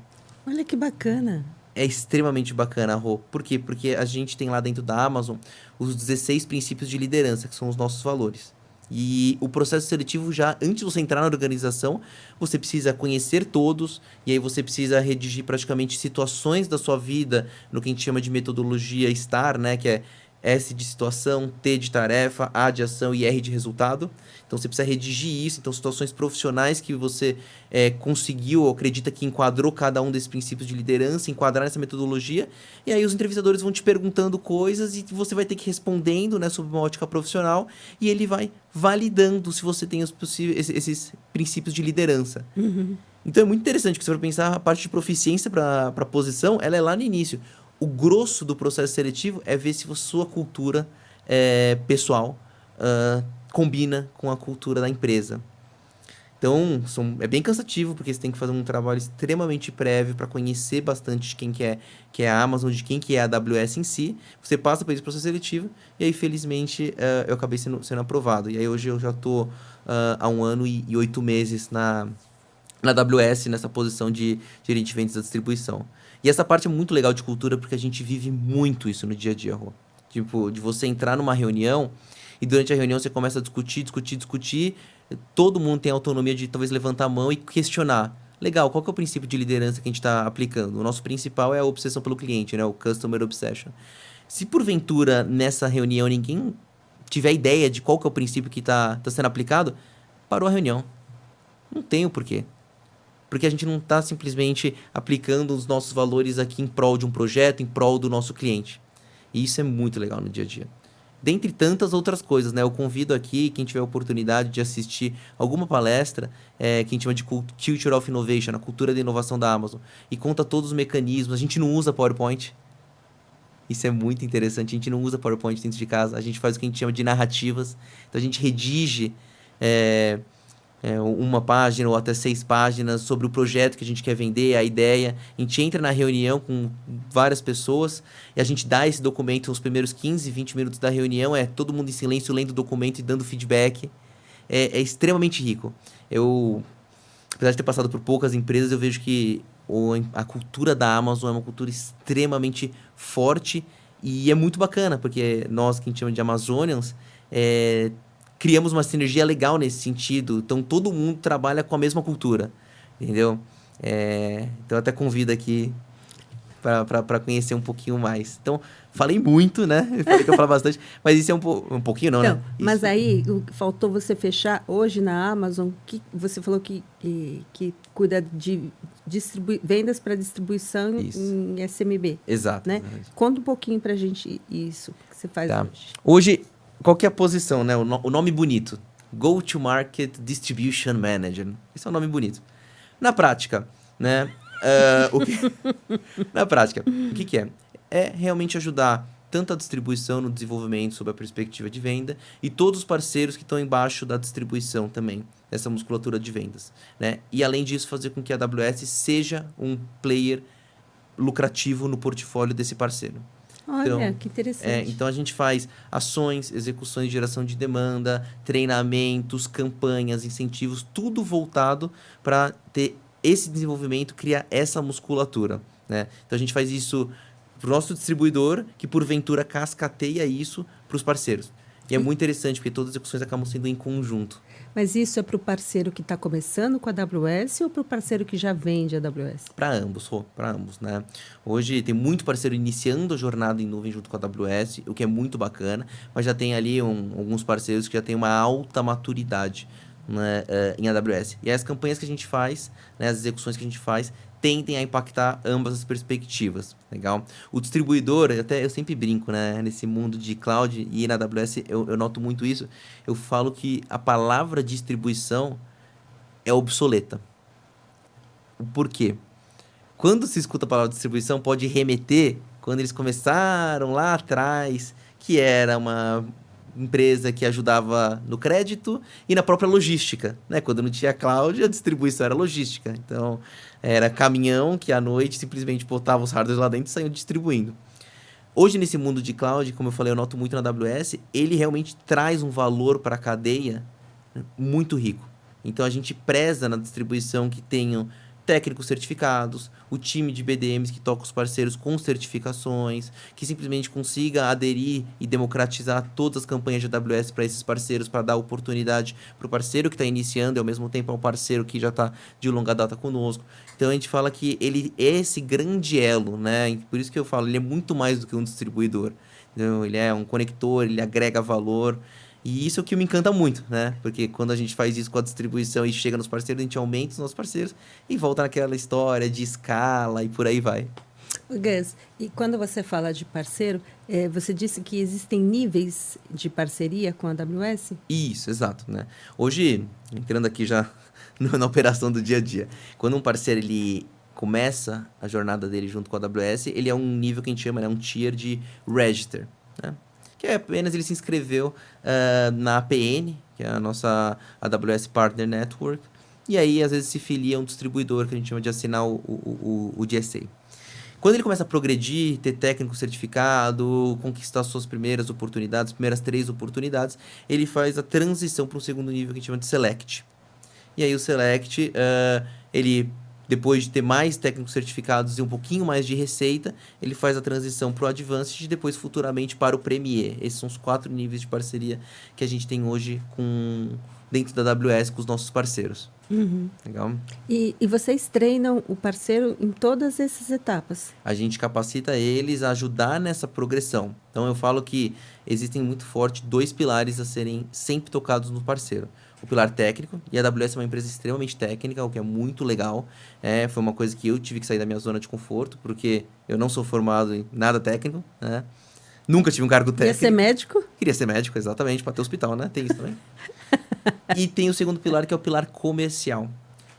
Olha que bacana. É extremamente bacana, Rô. Por quê? Porque a gente tem lá dentro da Amazon os 16 princípios de liderança, que são os nossos valores. E o processo seletivo já, antes de você entrar na organização, você precisa conhecer todos, e aí você precisa redigir praticamente situações da sua vida, no que a gente chama de metodologia STAR, né? Que é S de situação, T de tarefa, A de ação e R de resultado. Então você precisa redigir isso, então situações profissionais que você conseguiu ou acredita que enquadrou cada um desses princípios de liderança, enquadrar nessa metodologia, e aí os entrevistadores vão te perguntando coisas e você vai ter que ir respondendo, né, sob uma ótica profissional, e ele vai validando se você tem esses princípios de liderança. Uhum. Então é muito interessante que se for pensar a parte de proficiência para a posição, ela é lá no início. O grosso do processo seletivo é ver se a sua cultura pessoal combina com a cultura da empresa. Então, é bem cansativo, porque você tem que fazer um trabalho extremamente prévio para conhecer bastante de quem que é a Amazon, de quem que é a AWS em si. Você passa por esse processo seletivo e aí, felizmente, eu acabei sendo aprovado. E aí, hoje eu já estou há 1 ano e 8 meses na AWS, nessa posição de gerente de vendas da distribuição. E essa parte é muito legal de cultura, porque a gente vive muito isso no dia a dia, Rô. Tipo, de você entrar numa reunião e durante a reunião você começa a discutir. Todo mundo tem a autonomia de talvez levantar a mão e questionar. Legal, qual que é o princípio de liderança que a gente está aplicando? O nosso principal é a obsessão pelo cliente, né? O Customer Obsession. Se porventura nessa reunião ninguém tiver ideia de qual que é o princípio que está sendo aplicado, parou a reunião. Não tem o porquê. Porque a gente não está simplesmente aplicando os nossos valores aqui em prol de um projeto, em prol do nosso cliente. E isso é muito legal no dia a dia. Dentre tantas outras coisas, né? Eu convido aqui, quem tiver a oportunidade de assistir alguma palestra, que a gente chama de Culture of Innovation, a cultura da inovação da Amazon, e conta todos os mecanismos. A gente não usa PowerPoint. Isso é muito interessante. A gente não usa PowerPoint dentro de casa. A gente faz o que a gente chama de narrativas. Então, a gente redige uma página ou até 6 páginas sobre o projeto que a gente quer vender, a ideia. A gente entra na reunião com várias pessoas e a gente dá esse documento nos primeiros 15, 20 minutos da reunião. Todo mundo em silêncio lendo o documento e dando feedback. É extremamente rico. Apesar de ter passado por poucas empresas, eu vejo que a cultura da Amazon é uma cultura extremamente forte e é muito bacana, porque nós, que a gente chama de Amazonians, criamos uma sinergia legal nesse sentido. Então, todo mundo trabalha com a mesma cultura, entendeu? Então, eu até convido aqui para conhecer um pouquinho mais. Então, falei muito, né? Eu falei que eu falo bastante, mas isso é um pouquinho não, então, né? Mas aí, faltou você fechar hoje na Amazon, que você falou que cuida de vendas para distribuição em SMB. Exato. Né? Conta um pouquinho para a gente isso que você faz hoje. Hoje, qual que é a posição, né? O nome bonito. Go-to-Market Distribution Manager. Esse é um nome bonito. Na prática, né? Na prática, o que é? É realmente ajudar tanto a distribuição no desenvolvimento sob a perspectiva de venda e todos os parceiros que estão embaixo da distribuição também, dessa musculatura de vendas, né? E além disso, fazer com que a AWS seja um player lucrativo no portfólio desse parceiro. Olha, Então, que interessante. então a gente faz ações, execuções de geração de demanda, treinamentos, campanhas, incentivos, tudo voltado para ter esse desenvolvimento, criar essa musculatura, né? Então a gente faz isso para o nosso distribuidor, que porventura cascateia isso para os parceiros. E é muito interessante, porque todas as execuções acabam sendo em conjunto. Mas isso é para o parceiro que está começando com a AWS ou para o parceiro que já vende a AWS? Para ambos, né? Hoje tem muito parceiro iniciando a jornada em nuvem junto com a AWS, o que é muito bacana, mas já tem ali alguns parceiros que já têm uma alta maturidade, né, em AWS. E as campanhas que a gente faz, né, as execuções que a gente faz, tendem a impactar ambas as perspectivas, legal? O distribuidor, eu sempre brinco, né? Nesse mundo de cloud e na AWS eu noto muito isso. Eu falo que a palavra distribuição é obsoleta. Por quê? Quando se escuta a palavra distribuição, pode remeter quando eles começaram lá atrás, que era uma empresa que ajudava no crédito e na própria logística, né? Quando não tinha cloud, a distribuição era logística. Então, era caminhão que à noite simplesmente botava os hardwares lá dentro e saiam distribuindo. Hoje, nesse mundo de cloud, como eu falei, eu noto muito na AWS, ele realmente traz um valor para a cadeia muito rico. Então, a gente preza na distribuição que tenham técnicos certificados, o time de BDMs que toca os parceiros com certificações, que simplesmente consiga aderir e democratizar todas as campanhas de AWS para esses parceiros, para dar oportunidade para o parceiro que está iniciando e ao mesmo tempo ao parceiro que já está de longa data conosco. Então a gente fala que ele é esse grande elo, né? Por isso que eu falo, ele é muito mais do que um distribuidor. Então, ele é um conector, ele agrega valor. E isso é o que me encanta muito, né? Porque quando a gente faz isso com a distribuição e chega nos parceiros, a gente aumenta os nossos parceiros e volta naquela história de escala e por aí vai. Gus, e quando você fala de parceiro, você disse que existem níveis de parceria com a AWS? Isso, exato, né? Hoje, entrando aqui já na operação do dia a dia, quando um parceiro ele começa a jornada dele junto com a AWS, ele é um nível que a gente chama, né? Um tier de register, né? Que é apenas ele se inscreveu na APN, que é a nossa AWS Partner Network, e aí às vezes se filia a um distribuidor que a gente chama de assinar o DSA. Quando ele começa a progredir, ter técnico certificado, conquistar suas primeiras oportunidades, primeiras 3 oportunidades, ele faz a transição para um segundo nível que a gente chama de Select. E aí o Select, ele... Depois de ter mais técnicos certificados e um pouquinho mais de receita, ele faz a transição para o Advanced e depois futuramente para o Premier. Esses são os 4 níveis de parceria que a gente tem hoje dentro da AWS com os nossos parceiros. Uhum. Legal? E vocês treinam o parceiro em todas essas etapas? A gente capacita eles a ajudar nessa progressão. Então eu falo que existem muito forte 2 pilares a serem sempre tocados no parceiro. O pilar técnico, e a AWS é uma empresa extremamente técnica, o que é muito legal. Foi uma coisa que eu tive que sair da minha zona de conforto, porque eu não sou formado em nada técnico, né? Nunca tive um cargo técnico. Queria ser médico? Queria ser médico, exatamente, para ter hospital, né? Tem isso também. E tem o segundo pilar, que é o pilar comercial.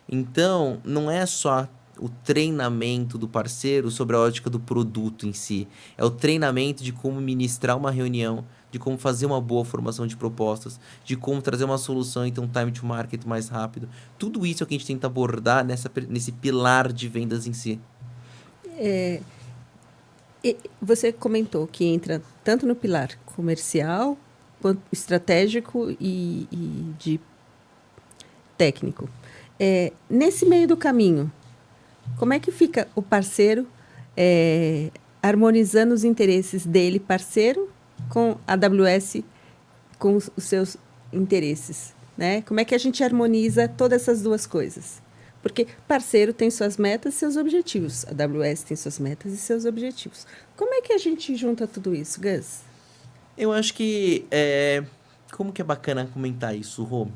Então, não é só o treinamento do parceiro sobre a ótica do produto em si. É o treinamento de como ministrar uma reunião, de como fazer uma boa formação de propostas, de como trazer uma solução e ter um time to market mais rápido. Tudo isso é o que a gente tenta abordar nesse pilar de vendas em si. Você comentou que entra tanto no pilar comercial, quanto estratégico e de técnico. Nesse meio do caminho, como é que fica o parceiro harmonizando os interesses dele, parceiro, com a AWS, com os seus interesses, né? Como é que a gente harmoniza todas essas duas coisas? Porque parceiro tem suas metas e seus objetivos. A AWS tem suas metas e seus objetivos. Como é que a gente junta tudo isso, Gus? Eu acho que... como que é bacana comentar isso, Rô?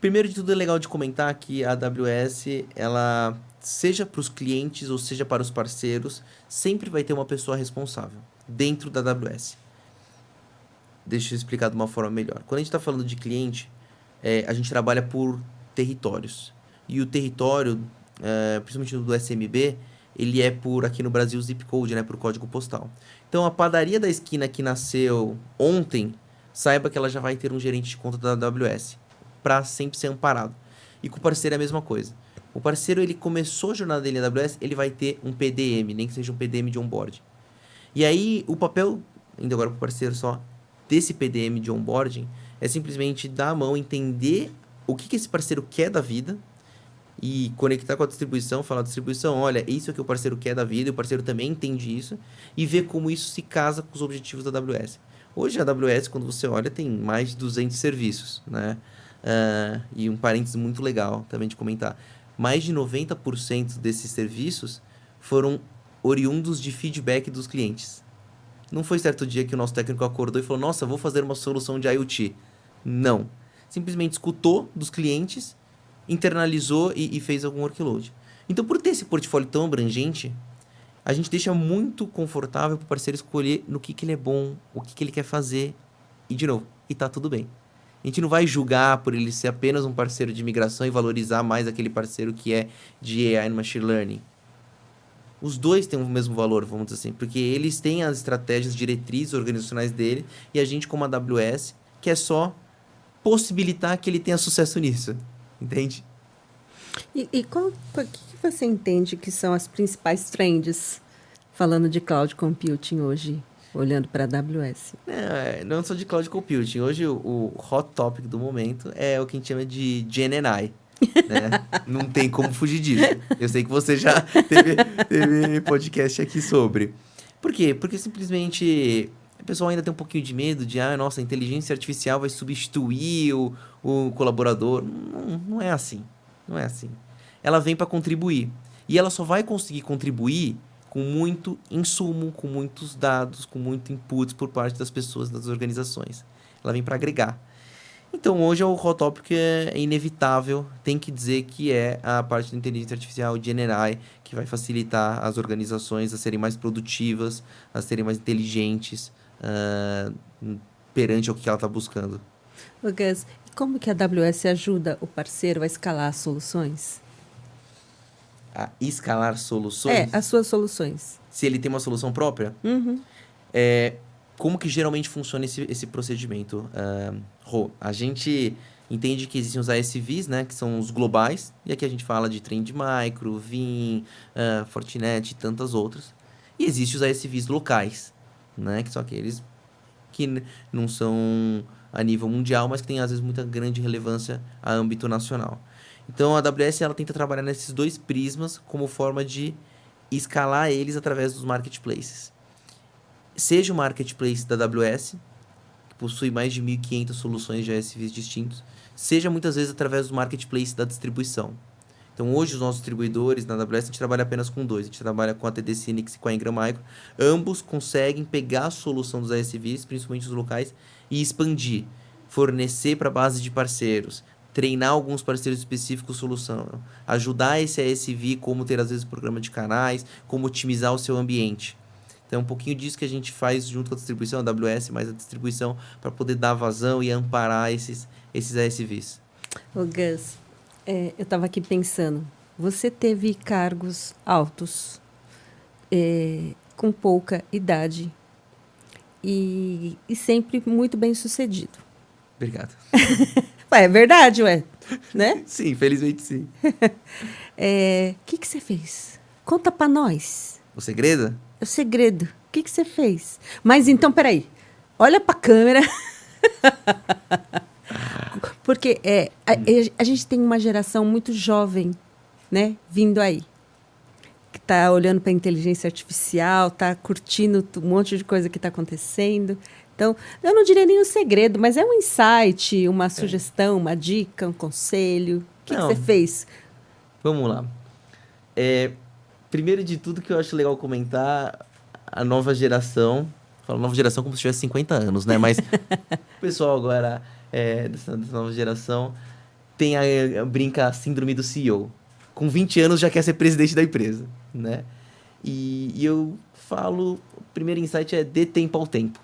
Primeiro de tudo, é legal de comentar que a AWS, ela, seja para os clientes ou seja para os parceiros, sempre vai ter uma pessoa responsável dentro da AWS. deixa eu explicar de uma forma melhor. Quando a gente está falando de cliente, a gente trabalha por territórios. E o território, principalmente do SMB, ele é por, aqui no Brasil, zip code, né? Por código postal. Então, a padaria da esquina que nasceu ontem, saiba que ela já vai ter um gerente de conta da AWS, para sempre ser amparado. E com o parceiro é a mesma coisa. O parceiro, ele começou a jornada dele na AWS, ele vai ter um PDM, nem que seja um PDM de onboarding. E aí, o papel, indo agora para o parceiro só, desse PDM de onboarding, é simplesmente dar a mão, entender o que esse parceiro quer da vida, e conectar com a distribuição, falar distribuição, olha, isso é o que o parceiro quer da vida, e o parceiro também entende isso, e ver como isso se casa com os objetivos da AWS. Hoje a AWS, quando você olha, tem mais de 200 serviços, né? E um parênteses muito legal também de comentar. Mais de 90% desses serviços foram oriundos de feedback dos clientes. Não foi certo dia que o nosso técnico acordou e falou, nossa, vou fazer uma solução de IoT. Não. Simplesmente escutou dos clientes, internalizou e fez algum workload. Então, por ter esse portfólio tão abrangente, a gente deixa muito confortável para o parceiro escolher no que ele é bom, o que ele quer fazer. E, de novo, e tá tudo bem. A gente não vai julgar por ele ser apenas um parceiro de migração e valorizar mais aquele parceiro que é de AI e Machine Learning. Os dois têm o mesmo valor, vamos dizer assim, porque eles têm as estratégias, diretrizes organizacionais dele, e a gente, como a AWS, quer só possibilitar que ele tenha sucesso nisso. Entende? E o que você entende que são as principais trends falando de cloud computing hoje, olhando para a AWS? Não só de cloud computing. Hoje o hot topic do momento é o que a gente chama de GenAI. Né? Não tem como fugir disso. Eu sei que você já teve podcast aqui sobre. Por quê? Porque simplesmente o pessoal ainda tem um pouquinho de medo de, nossa, a inteligência artificial vai substituir o colaborador. Não é assim. Não é assim. Ela vem para contribuir. E ela só vai conseguir contribuir com muito insumo, com muitos dados, com muito inputs por parte das pessoas, das organizações. Ela vem para agregar. Então, hoje o hot topic é inevitável. Tem que dizer que é a parte da inteligência artificial, GenAI, que vai facilitar as organizações a serem mais produtivas, a serem mais inteligentes, perante o que ela está buscando. Ô Gus, como que a AWS ajuda o parceiro a escalar as soluções? A escalar soluções? As suas soluções. Se ele tem uma solução própria? Uhum. Como que geralmente funciona esse procedimento? Rô, a gente entende que existem os ASVs, né, que são os globais, e aqui a gente fala de Trend Micro, Veeam, Fortinet e tantas outras. E existem os ASVs locais, né, que são aqueles que não são a nível mundial, mas que têm às vezes muita grande relevância a âmbito nacional. Então a AWS ela tenta trabalhar nesses dois prismas como forma de escalar eles através dos marketplaces. Seja o marketplace da AWS, que possui mais de 1.500 soluções de ASVs distintos, seja muitas vezes através do marketplace da distribuição. Então, hoje, os nossos distribuidores na AWS, a gente trabalha apenas com dois. A gente trabalha com a TD Synnex e com a Ingram Micro. Ambos conseguem pegar a solução dos ASVs, principalmente os locais, e expandir. Fornecer para a base de parceiros. Treinar alguns parceiros específicos solução. Ajudar esse ASV, como ter, às vezes, programa de canais, como otimizar o seu ambiente. Então, é um pouquinho disso que a gente faz junto com a distribuição, a AWS, mais a distribuição, para poder dar vazão e amparar esses ASVs. Ô Gus, eu estava aqui pensando, você teve cargos altos, com pouca idade e sempre muito bem sucedido. Obrigado. É verdade, né? Sim, felizmente sim. Que você fez? Conta para nós. O segredo? O segredo. O que você fez? Mas então, peraí. Olha para a câmera. Porque a gente tem uma geração muito jovem, né? Vindo aí. Que está olhando para a inteligência artificial, está curtindo um monte de coisa que está acontecendo. Então, eu não diria nem um segredo, mas é um insight, uma sugestão, uma dica, um conselho. O que você fez? Vamos lá. Primeiro de tudo que eu acho legal comentar, a nova geração, falo nova geração como se tivesse 50 anos, né? Mas o pessoal agora dessa nova geração brinca a síndrome do CEO. Com 20 anos já quer ser presidente da empresa, né? E eu falo, o primeiro insight é dê tempo ao tempo.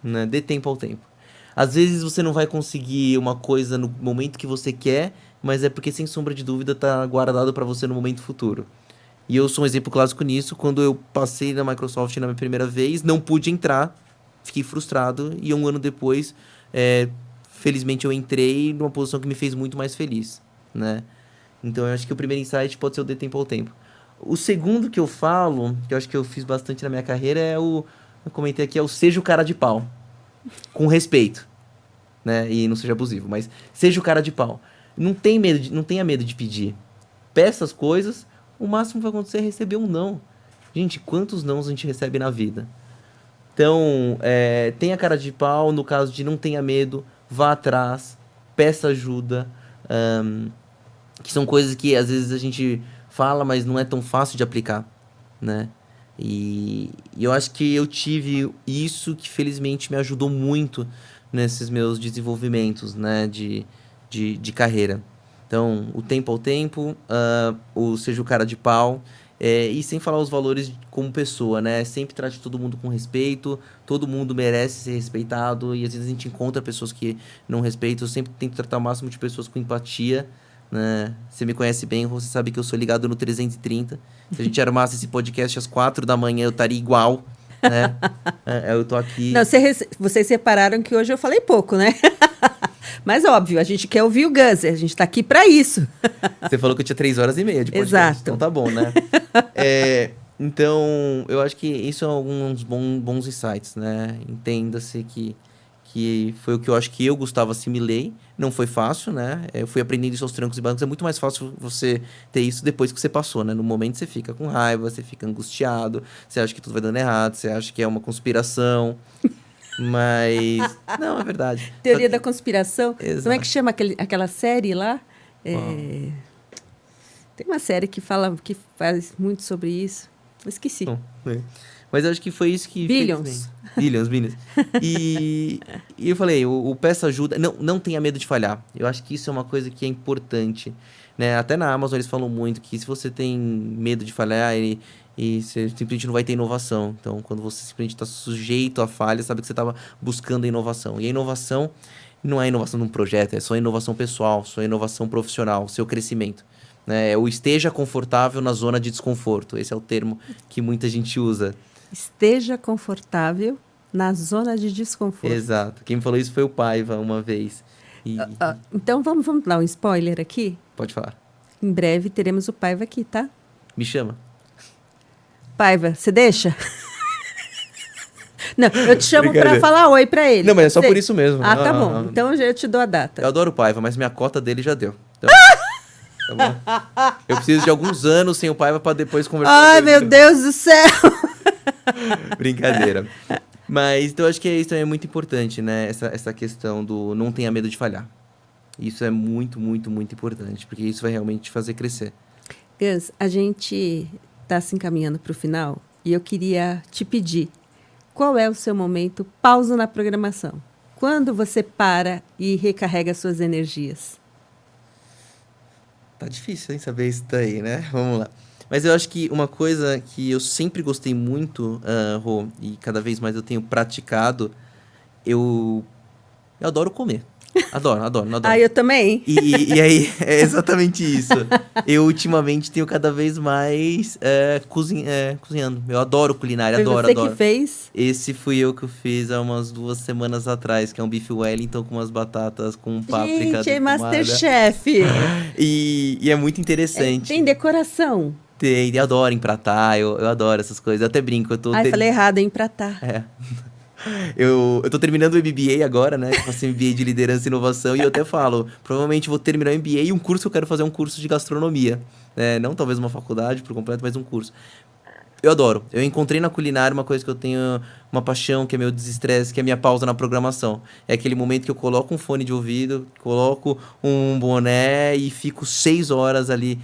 né? Dê tempo ao tempo. Às vezes você não vai conseguir uma coisa no momento que você quer, mas é porque, sem sombra de dúvida, tá guardado para você no momento futuro. E eu sou um exemplo clássico nisso. Quando eu passei na Microsoft na minha primeira vez, não pude entrar, fiquei frustrado, e um ano depois, felizmente eu entrei numa posição que me fez muito mais feliz, né? Então eu acho que o primeiro insight pode ser o dê tempo ao tempo. O segundo que eu falo, que eu acho que eu fiz bastante na minha carreira, eu comentei aqui, é o seja o cara de pau. Com respeito, né? E não seja abusivo, mas seja o cara de pau. Não tenha medo de pedir. Peça as coisas, o máximo que vai acontecer é receber um não. Gente, quantos nãos a gente recebe na vida? Então, tenha cara de pau, no caso de não tenha medo, vá atrás, peça ajuda, que são coisas que às vezes a gente fala, mas não é tão fácil de aplicar, né? E eu acho que eu tive isso que felizmente me ajudou muito nesses meus desenvolvimentos, né, de carreira. Então, o tempo ao tempo, seja o cara de pau, e sem falar os valores como pessoa, né? Sempre trate todo mundo com respeito, todo mundo merece ser respeitado, e às vezes a gente encontra pessoas que não respeitam. Eu sempre tento tratar o máximo de pessoas com empatia, né? Você me conhece bem, você sabe que eu sou ligado no 330. Se a gente armasse esse podcast às 4 da manhã, eu estaria igual, né? Eu tô aqui... Não, vocês separaram que hoje eu falei pouco, né? Mas óbvio, a gente quer ouvir o Gus, a gente tá aqui para isso. Você falou que eu tinha 3h30 de podcast. Exato. Então tá bom, né? Então, eu acho que isso é alguns bons insights, né? Entenda-se que foi o que eu acho que eu, Gustavo, assimilei. Não foi fácil, né? Eu fui aprendendo isso aos trancos e barrancos. É muito mais fácil você ter isso depois que você passou, né? No momento você fica com raiva, você fica angustiado, você acha que tudo vai dando errado, você acha que é uma conspiração. Mas... Não, é verdade. Teoria da conspiração. Exato. Como é que chama aquela série lá? Tem uma série que faz muito sobre isso. Eu esqueci. Bom, mas eu acho que foi isso que... Billions. Billions. E eu falei, o peça ajuda. Não tenha medo de falhar. Eu acho que isso é uma coisa que é importante, né? Até na Amazon eles falam muito que se você tem medo de falhar, e você simplesmente não vai ter inovação. Então, quando você simplesmente está sujeito a falha, sabe que você estava buscando a inovação. E a inovação não é inovação de um projeto, é só inovação pessoal, só inovação profissional, seu crescimento. Né? O esteja confortável na zona de desconforto. Esse é o termo que muita gente usa. Esteja confortável na zona de desconforto. Exato. Quem falou isso foi o Paiva uma vez. Então, vamos dar um spoiler aqui? Pode falar. Em breve teremos o Paiva aqui, tá? Me chama. Paiva, você deixa? Não, eu te chamo para falar oi para ele. Não, mas é só por isso mesmo. Tá bom. Então eu te dou a data. Eu adoro o Paiva, mas minha cota dele já deu. Então, eu preciso de alguns anos sem o Paiva para depois conversar. Ai, meu Deus do céu! Brincadeira. Mas então eu acho que isso é muito importante, né? Essa questão do não tenha medo de falhar. Isso é muito, muito, muito importante, porque isso vai realmente te fazer crescer. Gus, a gente está se encaminhando para o final e eu queria te pedir, qual é o seu momento pausa na programação? Quando você para e recarrega suas energias? Tá difícil, hein, saber isso daí, né? Vamos lá. Mas eu acho que uma coisa que eu sempre gostei muito, Rô, e cada vez mais eu tenho praticado, eu adoro comer. Adoro. Eu também. E aí, é exatamente isso. Eu, ultimamente, tenho cada vez mais cozinhando. Eu adoro culinária, adoro. Foi você que fez? Esse fui eu que fiz há umas 2 semanas atrás, que é um bife Wellington com umas batatas com páprica. Gente, é Masterchef. E é muito interessante. Tem decoração. Tem, adoro empratar, eu adoro essas coisas. Eu até brinco, falei errado, empratar. Eu tô terminando o MBA agora, né? Eu faço MBA de liderança e inovação, e eu até falo, provavelmente vou terminar o MBA e um curso que eu quero fazer é um curso de gastronomia. Não talvez uma faculdade por completo, mas um curso. Eu adoro. Eu encontrei na culinária uma coisa que eu tenho uma paixão, que é meu desestresse, que é a minha pausa na programação. É aquele momento que eu coloco um fone de ouvido, coloco um boné e fico 6 horas ali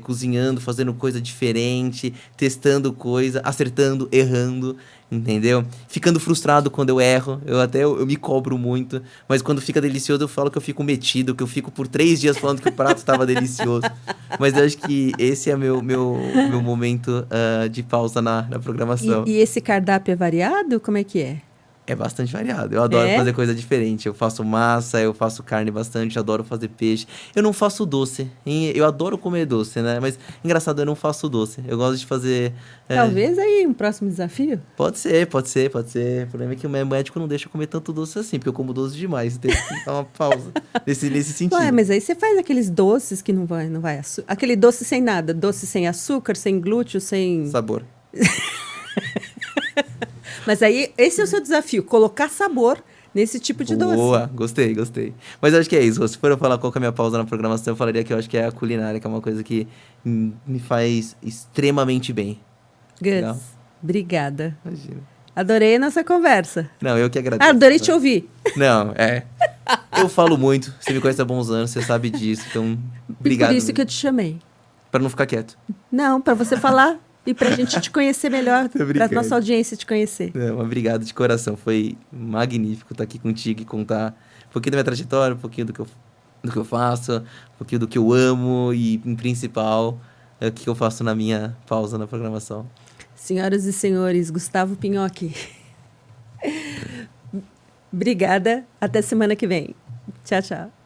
cozinhando, fazendo coisa diferente, testando coisa, acertando, errando, entendeu? Ficando frustrado quando eu erro, eu me cobro muito, mas quando fica delicioso eu falo que eu fico metido, que eu fico por 3 dias falando que o prato estava delicioso. Mas eu acho que esse é meu momento de pausa na programação. E esse cardápio é variado? Como é que é? É bastante variado. Eu adoro fazer coisa diferente. Eu faço massa, eu faço carne bastante, adoro fazer peixe. Eu não faço doce. Eu adoro comer doce, né? Mas, engraçado, eu não faço doce. Eu gosto de fazer... Talvez aí um próximo desafio? Pode ser. O problema é que o meu médico não deixa eu comer tanto doce assim, porque eu como doce demais. Tem que dar uma pausa nesse sentido. Ué, mas aí você faz aqueles doces que não vai aquele doce sem nada, doce sem açúcar, sem glúten, sem... Sabor. Mas aí, esse é o seu desafio, colocar sabor nesse tipo de doce. Boa, gostei. Mas eu acho que é isso. Se for eu falar qual que é a minha pausa na programação, eu falaria que eu acho que é a culinária, que é uma coisa que me faz extremamente bem. Gus, Legal? obrigada. Imagina. Adorei a nossa conversa. Não, eu que agradeço. Adorei te ouvir. Não, eu falo muito. Você me conhece há bons anos, você sabe disso. Então, obrigado. Por isso que eu te chamei. Pra não ficar quieto. Não, para você falar e pra gente te conhecer melhor, pra nossa audiência te conhecer. Não, obrigado de coração. Foi magnífico estar aqui contigo e contar um pouquinho da minha trajetória, um pouquinho do que eu faço, um pouquinho do que eu amo e, em principal, o que eu faço na minha pausa na programação. Senhoras e senhores, Gustavo Pinhocchi. Obrigada. Até semana que vem. Tchau, tchau.